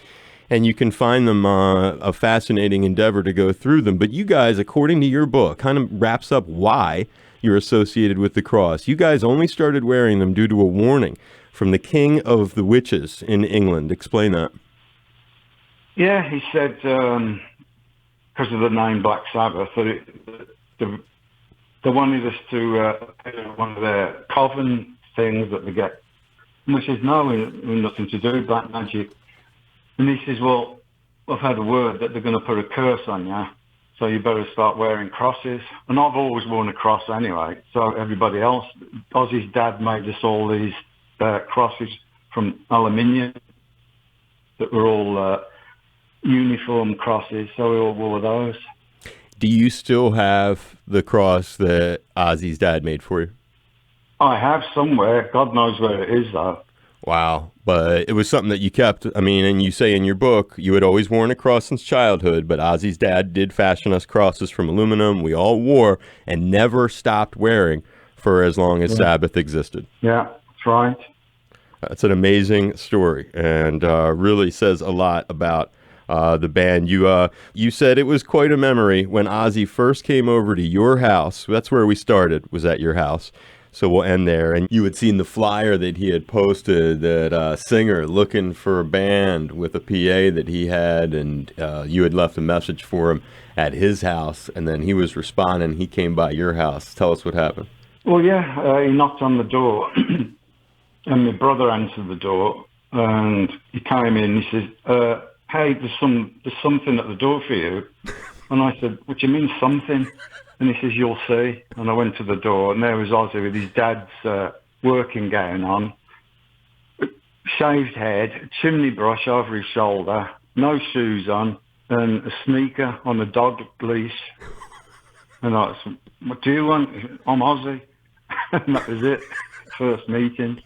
And you can find them a fascinating endeavor to go through them. But you guys, according to your book, kind of wraps up why you're associated with the cross. You guys only started wearing them due to a warning from the king of the witches in England. Explain that. Yeah, he said, because of the name Black Sabbath, that they wanted us to one of their coven things that they get. And we said, no, we're nothing to do with black magic. And he says, well, I've had a word that they're going to put a curse on you, so you better start wearing crosses. And I've always worn a cross anyway, so everybody else, OZZY's dad made us all these crosses from aluminium that were all uniform crosses, so we all wore those. Do you still have the cross that OZZY's dad made for you? I have somewhere. God knows where it is, though. Wow. But it was something that you kept. I mean, and you say in your book, you had always worn a cross since childhood, but OZZY's dad did fashion us crosses from aluminum. We all wore and never stopped wearing for as long as Sabbath existed. Yeah, that's right. That's an amazing story and really says a lot about the band. You said it was quite a memory when OZZY first came over to your house. That's where we started, was at your house. So we'll end there. And you had seen the flyer that he had posted, that singer looking for a band with a PA that he had, and you had left a message for him at his house, and then he was responding. He came by your house. Tell us what happened. Well, yeah, he knocked on the door, and my brother answered the door, and he came in and he says, hey, there's something at the door for you. And I said, what do you mean something? And he says, you'll see. And I went to the door, and there was OZZY with his dad's working gown on, shaved head, chimney brush over his shoulder, no shoes on, and a sneaker on a dog leash. And I said, what do you want? I'm OZZY. And that was it. First meeting.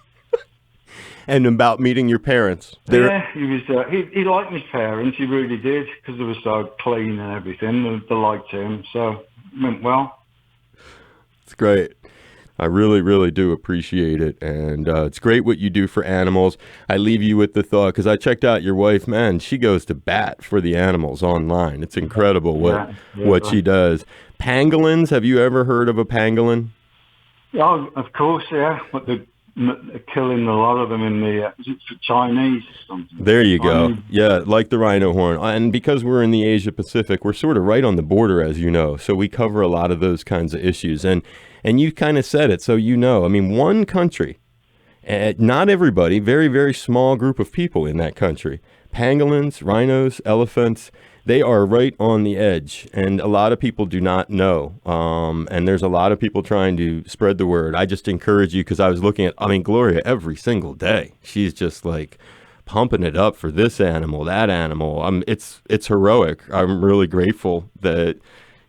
And about meeting your parents. Yeah, he was. He liked his parents. He really did, because they were so clean and everything. They liked him, so it went well. It's great. I really, really do appreciate it. And it's great what you do for animals. I leave you with the thought, because I checked out your wife, man, she goes to bat for the animals online. It's incredible what she does. Pangolins, have you ever heard of a pangolin? Oh, of course, yeah. But they're killing a lot of them in the is it for Chinese or something? There you go. Yeah, like the rhino horn. And because we're in the Asia Pacific, we're sort of right on the border, as you know. So we cover a lot of those kinds of issues. And you kind of said it, so you know. I mean, one country, not everybody, very, very small group of people in that country. Pangolins, rhinos, elephants, they are right on the edge, and a lot of people do not know. And there's a lot of people trying to spread the word. I just encourage you, because I was looking at, Gloria every single day. She's just like pumping it up for this animal, that animal. It's heroic. I'm really grateful that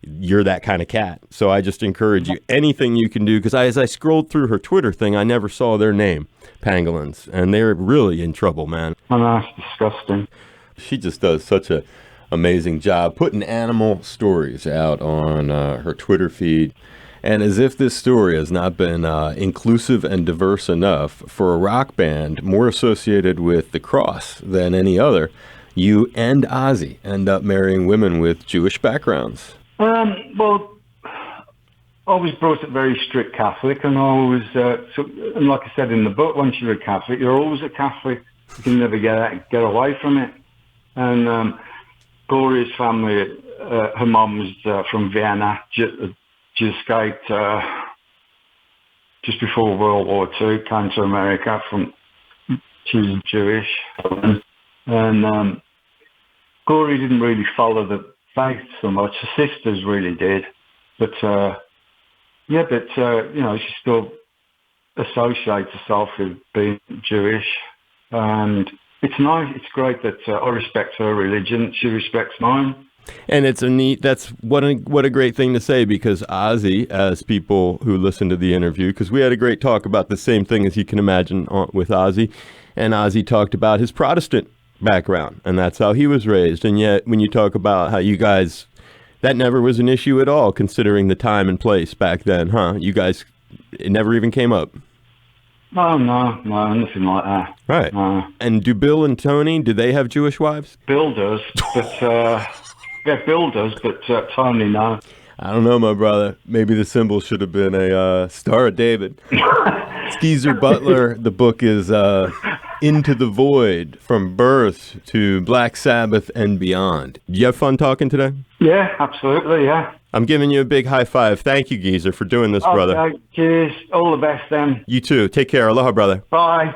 you're that kind of cat. So I just encourage you, anything you can do, because as I scrolled through her Twitter thing, I never saw their name, pangolins, and they're really in trouble, man. Oh, that's disgusting. She just does such a amazing job putting animal stories out on her Twitter feed. And as if this story has not been inclusive and diverse enough for a rock band more associated with the cross than any other, you and OZZY end up marrying women with Jewish backgrounds. Well, I was brought up very strict Catholic, and I was, and like I said in the book, once you're a Catholic, you're always a Catholic. You can never get away from it. And Gloria's family, her mum was from Vienna. She escaped just before World War II, came to America. She was Jewish. And Gloria didn't really follow the faith so much. Her sisters really did. But, you know, she still associates herself with being Jewish. And it's nice. It's great that I respect her religion. She respects mine. And it's that's what a great thing to say, because OZZY, as people who listen to the interview, because we had a great talk about the same thing as you can imagine with OZZY, and OZZY talked about his Protestant background, and that's how he was raised. And yet, when you talk about how you guys, that never was an issue at all, considering the time and place back then, huh? You guys, it never even came up. No, nothing like that. Right. And do Bill and Tony, do they have Jewish wives? Bill does, but Bill does, but Tony, no. I don't know, my brother. Maybe the symbol should have been a Star of David. Geezer Butler. The book is Into the Void, From Birth to Black Sabbath and Beyond. Did you have fun talking today? Yeah, absolutely, yeah. I'm giving you a big high five. Thank you, Geezer, for doing this, brother. Cheers. All the best, then. You too. Take care. Aloha, brother. Bye.